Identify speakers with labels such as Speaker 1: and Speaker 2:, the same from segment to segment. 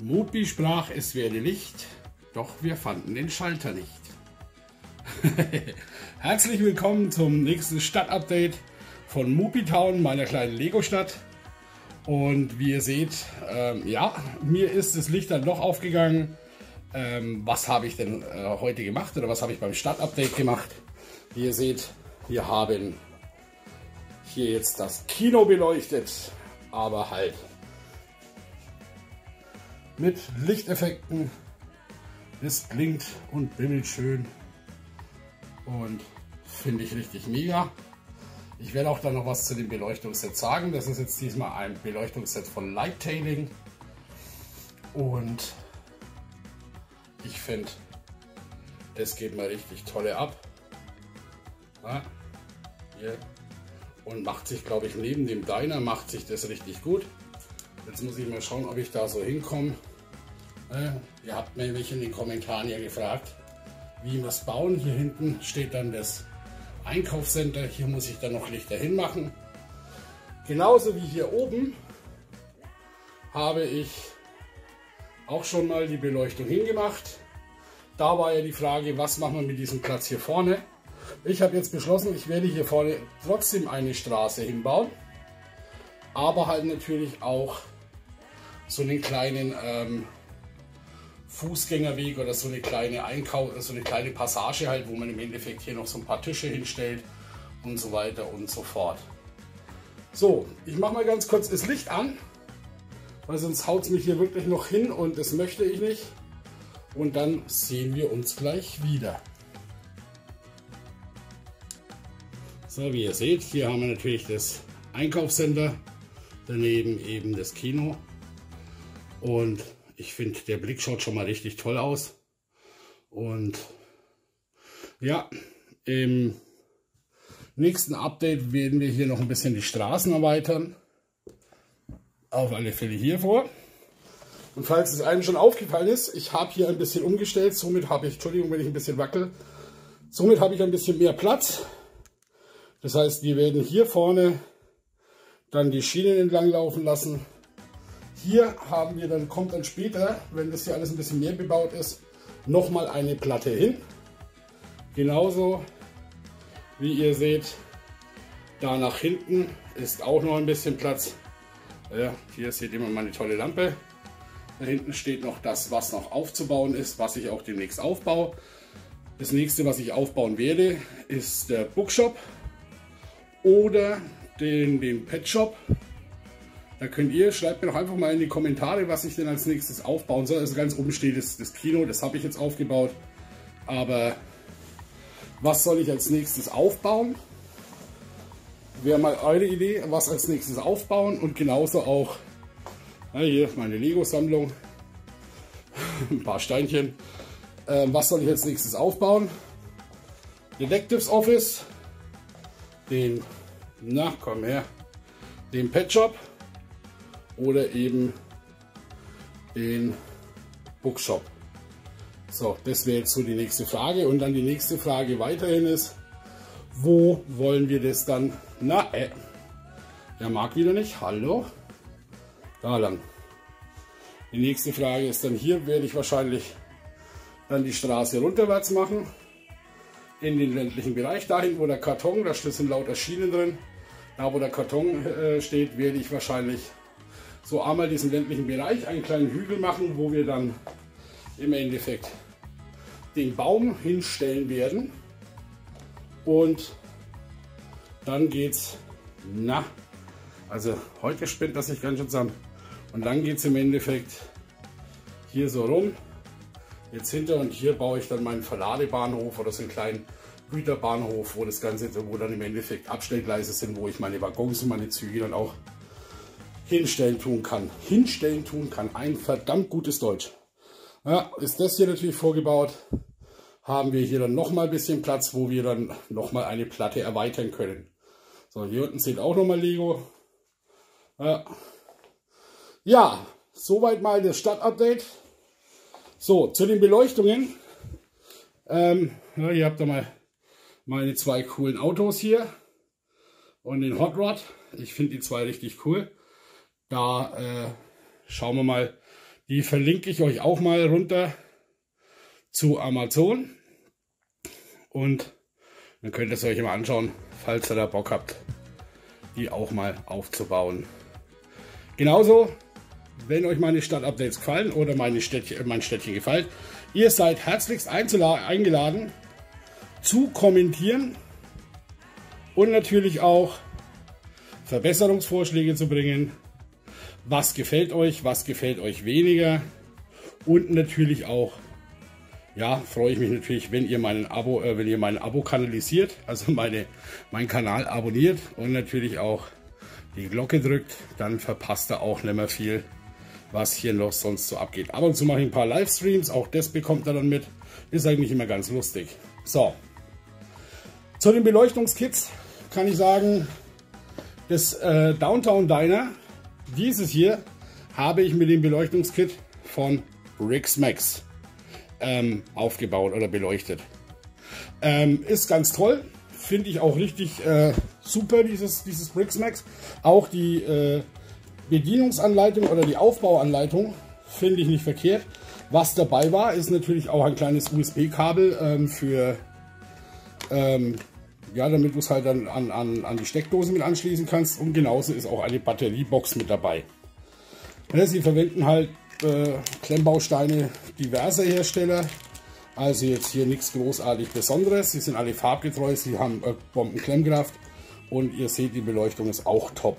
Speaker 1: Mupi sprach, es werde Licht, doch wir fanden den Schalter nicht. Herzlich willkommen zum nächsten Stadtupdate von Mupi Town, meiner kleinen Lego-Stadt. Und wie ihr seht, ja, mir ist das Licht dann doch aufgegangen. Was habe ich denn heute gemacht oder was habe ich beim Stadtupdate gemacht? Wie ihr seht, wir haben hier jetzt das Kino beleuchtet, aber halt mit Lichteffekten. Es blinkt und bimmelt schön und finde ich richtig mega. Ich werde auch dann noch was zu dem Beleuchtungsset sagen. Das ist jetzt diesmal ein Beleuchtungsset von Lighttailing und ich finde, das geht mal richtig tolle ab. Ja, hier. Und macht sich, glaube ich, neben dem Diner macht sich das richtig gut. Jetzt muss ich mal schauen, ob ich da so hinkomme. Ihr habt mir welche in den Kommentaren ja gefragt, wie wir es bauen. Hier hinten steht dann das Einkaufscenter. Hier muss ich dann noch Lichter hinmachen. Genauso wie hier oben habe ich auch schon mal die Beleuchtung hingemacht. Da war ja die Frage, was machen wir mit diesem Platz hier vorne. Ich habe jetzt beschlossen, ich werde hier vorne trotzdem eine Straße hinbauen. Aber halt natürlich auch so einen kleinen Fußgängerweg oder so eine kleine so eine kleine Passage halt, wo man im Endeffekt hier noch so ein paar Tische hinstellt und so weiter und so fort. So, ich mache mal ganz kurz das Licht an, weil sonst haut es mich hier wirklich noch hin und das möchte ich nicht. Und dann sehen wir uns gleich wieder. So, wie ihr seht, hier haben wir natürlich das Einkaufscenter, daneben eben das Kino und ich finde, der Blick schaut schon mal richtig toll aus. Und ja, im nächsten Update werden wir hier noch ein bisschen die Straßen erweitern. Auf alle Fälle hier vor. Und falls es einem schon aufgefallen ist, ich habe hier ein bisschen umgestellt. Somit habe ich, Entschuldigung, wenn ich ein bisschen wackel, somit habe ich ein bisschen mehr Platz. Das heißt, wir werden hier vorne dann die Schienen entlang laufen lassen. Hier haben wir dann, kommt dann später, wenn das hier alles ein bisschen mehr bebaut ist, nochmal eine Platte hin. Genauso wie ihr seht, da nach hinten ist auch noch ein bisschen Platz. Ja, hier seht ihr immer meine tolle Lampe. Da hinten steht noch das, was noch aufzubauen ist, was ich auch demnächst aufbaue. Das nächste, was ich aufbauen werde, ist der Bookshop oder den Pet Shop. Da könnt ihr, schreibt mir doch einfach mal in die Kommentare, was ich denn als nächstes aufbauen soll. Also ganz oben steht das Kino, das habe ich jetzt aufgebaut. Aber was soll ich als nächstes aufbauen? Wäre mal eure Idee, was als nächstes aufbauen. Und genauso auch, ja, hier meine Lego-Sammlung, ein paar Steinchen. Was soll ich als nächstes aufbauen? Detectives Office, den, na komm her, den Pet Shop. Oder eben den Bookshop. So, das wäre jetzt so die nächste Frage. Und dann die nächste Frage weiterhin ist, wo wollen wir das dann? Na, er mag wieder nicht. Hallo? Da lang. Die nächste Frage ist dann, hier werde ich wahrscheinlich dann die Straße runterwärts machen. In den ländlichen Bereich. Dahin, wo der Karton, da sind lauter Schienen drin. Da, wo der Karton steht, werde ich wahrscheinlich so einmal diesen ländlichen Bereich, einen kleinen Hügel machen, wo wir dann im Endeffekt den Baum hinstellen werden. Und dann geht's, na, also heute spinnt das sich ganz schön zusammen. Und dann geht es im Endeffekt hier so rum, jetzt hinter, und hier baue ich dann meinen Verladebahnhof oder so einen kleinen Güterbahnhof, wo das Ganze, wo dann im Endeffekt Abstellgleise sind, wo ich meine Waggons und meine Züge dann auch hinstellen tun kann. Hinstellen tun kann. Ein verdammt gutes Deutsch. Ja, ist das hier natürlich vorgebaut. Haben wir hier dann nochmal ein bisschen Platz, wo wir dann nochmal eine Platte erweitern können. So, hier unten seht auch nochmal Lego. Ja, soweit mal das Stadtupdate. So, zu den Beleuchtungen. Ja, ihr habt da mal meine zwei coolen Autos hier und den Hot Rod. Ich finde die zwei richtig cool. Da schauen wir mal, Die verlinke ich euch auch mal runter zu Amazon. Und dann könnt ihr es euch mal anschauen, falls ihr da Bock habt, die auch mal aufzubauen. Genauso, wenn euch meine Stadtupdates gefallen oder mein Städtchen gefällt, ihr seid herzlichst eingeladen zu kommentieren und natürlich auch Verbesserungsvorschläge zu bringen. Was gefällt euch weniger, und natürlich auch, ja, freue ich mich natürlich, wenn ihr mein Abo kanalisiert, also meinen Kanal abonniert und natürlich auch die Glocke drückt, dann verpasst ihr auch nicht mehr viel, was hier noch sonst so abgeht. Ab und zu mache ich ein paar Livestreams, auch das bekommt ihr dann mit, ist eigentlich immer ganz lustig. So, zu den Beleuchtungskits kann ich sagen, das Downtown Diner, dieses hier, habe ich mit dem Beleuchtungskit von Brixmax aufgebaut oder beleuchtet. Ist ganz toll, finde ich auch richtig super, dieses Brixmax. Auch die Bedienungsanleitung oder die Aufbauanleitung finde ich nicht verkehrt. Was dabei war, ist natürlich auch ein kleines USB-Kabel für ja, damit du es halt dann an die Steckdose mit anschließen kannst, und genauso ist auch eine Batteriebox mit dabei. Ja, sie verwenden halt Klemmbausteine diverser Hersteller, also jetzt hier nichts großartig Besonderes. Sie sind alle farbgetreu, sie haben Bombenklemmkraft und ihr seht, die Beleuchtung ist auch top.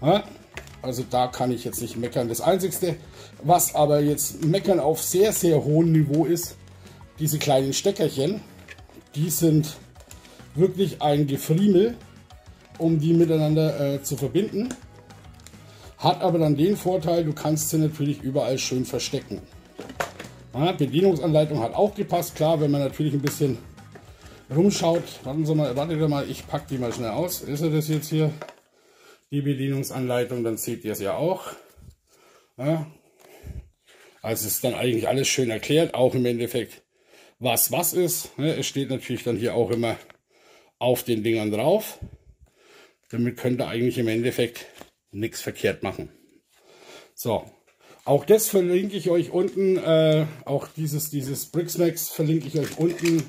Speaker 1: Ja, also da kann ich jetzt nicht meckern. Das Einzige, was aber jetzt meckern auf sehr, sehr hohem Niveau ist, diese kleinen Steckerchen, die sind wirklich ein Gefriemel, um die miteinander zu verbinden. Hat aber dann den Vorteil, du kannst sie natürlich überall schön verstecken. Ja, Bedienungsanleitung hat auch gepasst, klar, wenn man natürlich ein bisschen rumschaut. Wartet mal, ich packe die mal schnell aus. Ist das jetzt hier, die Bedienungsanleitung, dann seht ihr es ja auch. Ja, also es ist dann eigentlich alles schön erklärt, auch im Endeffekt, was ist. Es steht natürlich dann hier auch immer auf den Dingern drauf. Damit könnt ihr eigentlich im Endeffekt nichts verkehrt machen. So, auch das verlinke ich euch unten, auch dieses Brixmax verlinke ich euch unten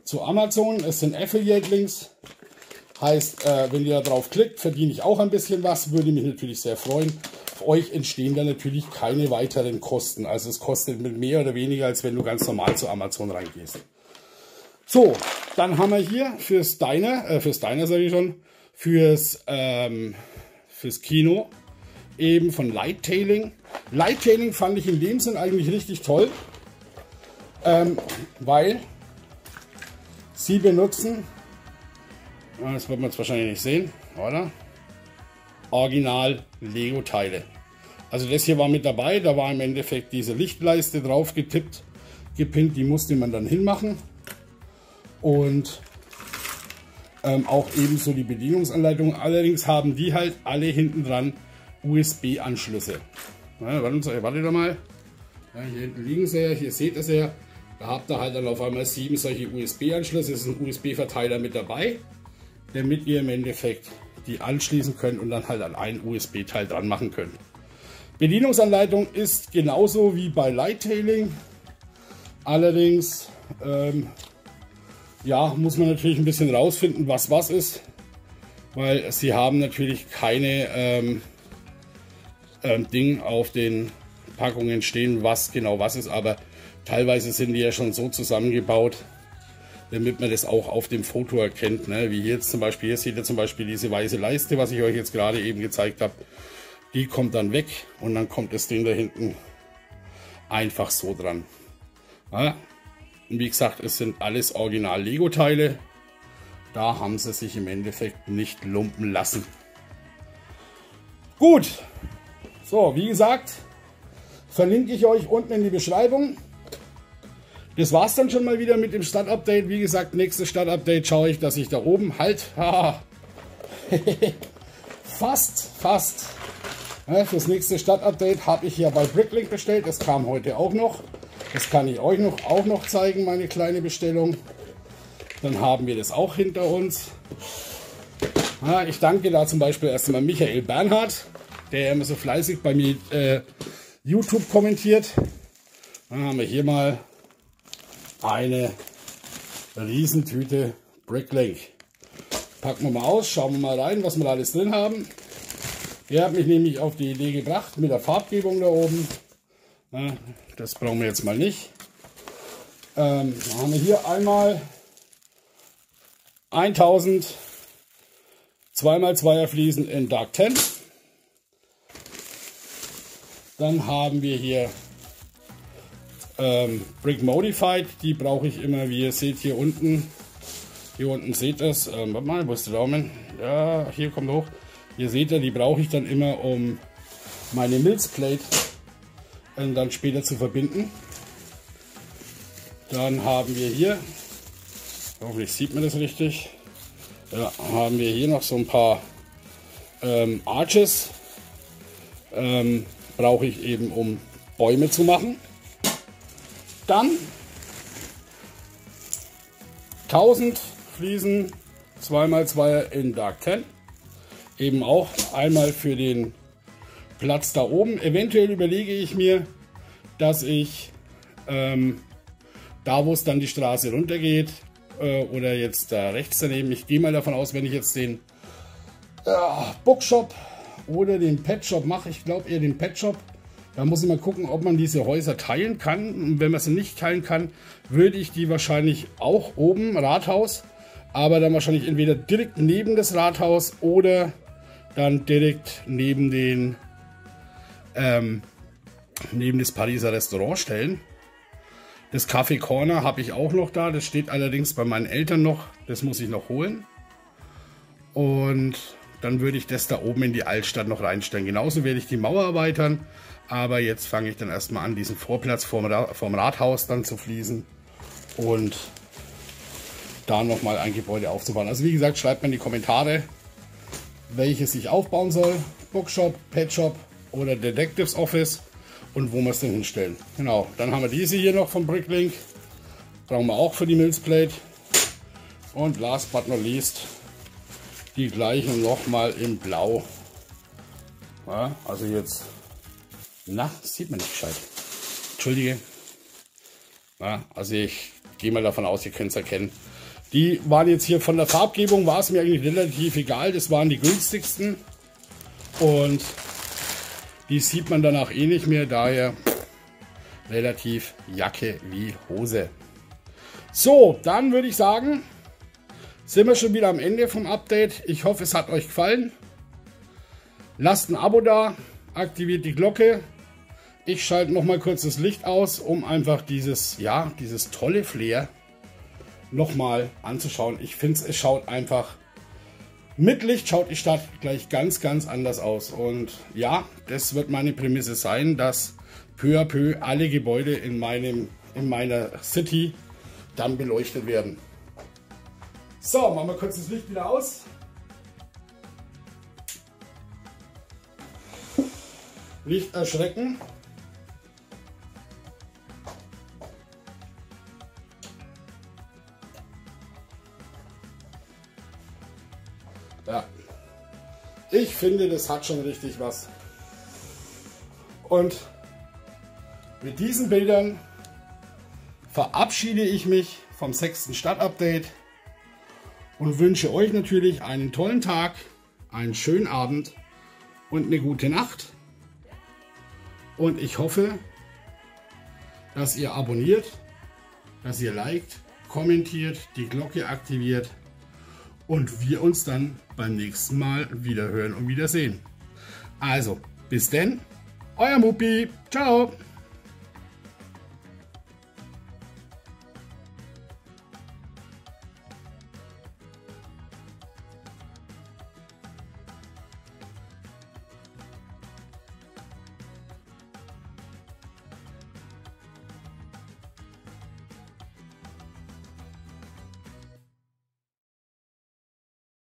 Speaker 1: zu Amazon. Es sind Affiliate-Links, heißt, wenn ihr da drauf klickt, verdiene ich auch ein bisschen was, würde mich natürlich sehr freuen. Für euch entstehen da natürlich keine weiteren Kosten, also es kostet mit mehr oder weniger, als wenn du ganz normal zu Amazon reingehst. So, dann haben wir hier fürs Diner sage ich schon, fürs Kino eben von Lighttailing. Lighttailing fand ich in dem Sinn eigentlich richtig toll, weil sie benutzen, das wird man jetzt wahrscheinlich nicht sehen, oder? Original Lego Teile. Also das hier war mit dabei, da war im Endeffekt diese Lichtleiste drauf gepinnt, die musste man dann hinmachen. Und auch ebenso die Bedienungsanleitung. Allerdings haben die halt alle hinten dran USB-Anschlüsse. Ja, wartet mal. Ja, hier hinten liegen sie ja, hier seht ihr sie ja. Da habt ihr halt dann auf einmal 7 solche USB-Anschlüsse. Es ist ein USB-Verteiler mit dabei, damit ihr im Endeffekt die anschließen könnt und dann halt an ein USB-Teil dran machen könnt. Bedienungsanleitung ist genauso wie bei Lighttailing. Allerdings ja, muss man natürlich ein bisschen rausfinden, was ist, weil sie haben natürlich keine Ding auf den Packungen stehen, was genau was ist, aber teilweise sind die ja schon so zusammengebaut, damit man das auch auf dem Foto erkennt, ne? Wie hier jetzt zum Beispiel, hier seht ihr zum Beispiel diese weiße Leiste, was ich euch jetzt gerade eben gezeigt habe, die kommt dann weg und dann kommt das Ding da hinten einfach so dran. Ja? Und wie gesagt, es sind alles Original Lego Teile. Da haben sie sich im Endeffekt nicht lumpen lassen. Gut, so wie gesagt, verlinke ich euch unten in die Beschreibung. Das war es dann schon mal wieder mit dem Stadtupdate. Wie gesagt, nächstes Stadtupdate schaue ich, dass ich da oben halt fast. Ja, fürs nächste Stadtupdate habe ich ja bei Bricklink bestellt. Das kam heute auch noch. Das kann ich euch auch noch zeigen, meine kleine Bestellung. Dann haben wir das auch hinter uns. Ja, ich danke da zum Beispiel erstmal Michael Bernhard, der immer so fleißig bei mir YouTube kommentiert. Dann haben wir hier mal eine Riesentüte Bricklink. Packen wir mal aus, schauen wir mal rein, was wir da alles drin haben. Er hat mich nämlich auf die Idee gebracht mit der Farbgebung da oben. Ja, das brauchen wir jetzt mal nicht. Dann haben wir hier einmal 1000 2x2er Fliesen in Dark 10. Dann haben wir hier Brick Modified. Die brauche ich immer, wie ihr seht, hier unten. Hier unten seht ihr es. Warte mal, wo ist der Daumen? Ja, hier kommt hoch. Hier seht ihr, die brauche ich dann immer, um meine Milzplate dann später zu verbinden. Dann haben wir hier, hoffentlich sieht man das richtig, ja, haben wir hier noch so ein paar Arches. Brauche ich eben, um Bäume zu machen. Dann 1000 Fliesen 2x2 in Dark 10. Eben auch einmal für den Platz da oben. Eventuell überlege ich mir, dass ich da, wo es dann die Straße runtergeht, oder jetzt da rechts daneben, ich gehe mal davon aus, wenn ich jetzt den Bookshop oder den Pet Shop mache, ich glaube eher den Pet Shop, da muss ich mal gucken, ob man diese Häuser teilen kann. Und wenn man sie nicht teilen kann, würde ich die wahrscheinlich auch oben, Rathaus, aber dann wahrscheinlich entweder direkt neben das Rathaus oder dann direkt neben den neben das Pariser Restaurant stellen. Das Café Corner habe ich auch noch da, das steht allerdings bei meinen Eltern noch, das muss ich noch holen. Und dann würde ich das da oben in die Altstadt noch reinstellen. Genauso werde ich die Mauer erweitern, aber jetzt fange ich dann erstmal an, diesen Vorplatz vom Rathaus dann zu fließen und da nochmal ein Gebäude aufzubauen. Also wie gesagt, schreibt mir in die Kommentare, welches ich aufbauen soll. Bookshop, Pet Shop oder Detectives Office und wo wir es denn hinstellen. Genau, dann haben wir diese hier noch vom Bricklink. Brauchen wir auch für die Milzplate. Und last but not least die gleichen nochmal in Blau. Ja, also jetzt, na, sieht man nicht gescheit. Entschuldige. Ja, also ich gehe mal davon aus, ihr könnt es erkennen. Die waren jetzt hier von der Farbgebung, war es mir eigentlich relativ egal. Das waren die günstigsten. Und die sieht man danach eh nicht mehr, daher relativ Jacke wie Hose. So, dann würde ich sagen, sind wir schon wieder am Ende vom Update. Ich hoffe, es hat euch gefallen. Lasst ein Abo da, aktiviert die Glocke. Ich schalte noch mal kurz das Licht aus, um einfach dieses tolle Flair noch mal anzuschauen. Ich finde, es schaut einfach, mit Licht schaut die Stadt gleich ganz, ganz anders aus. Und ja, das wird meine Prämisse sein, dass peu à peu alle Gebäude in meiner City dann beleuchtet werden. So, machen wir kurz das Licht wieder aus. Nicht erschrecken. Ja, ich finde, das hat schon richtig was. Und mit diesen Bildern verabschiede ich mich vom 6. Stadtupdate und wünsche euch natürlich einen tollen Tag, einen schönen Abend und eine gute Nacht. Und ich hoffe, dass ihr abonniert, dass ihr liked, kommentiert, die Glocke aktiviert und wir uns dann beim nächsten Mal wieder hören und wiedersehen. Also, bis denn, euer Muppi, ciao!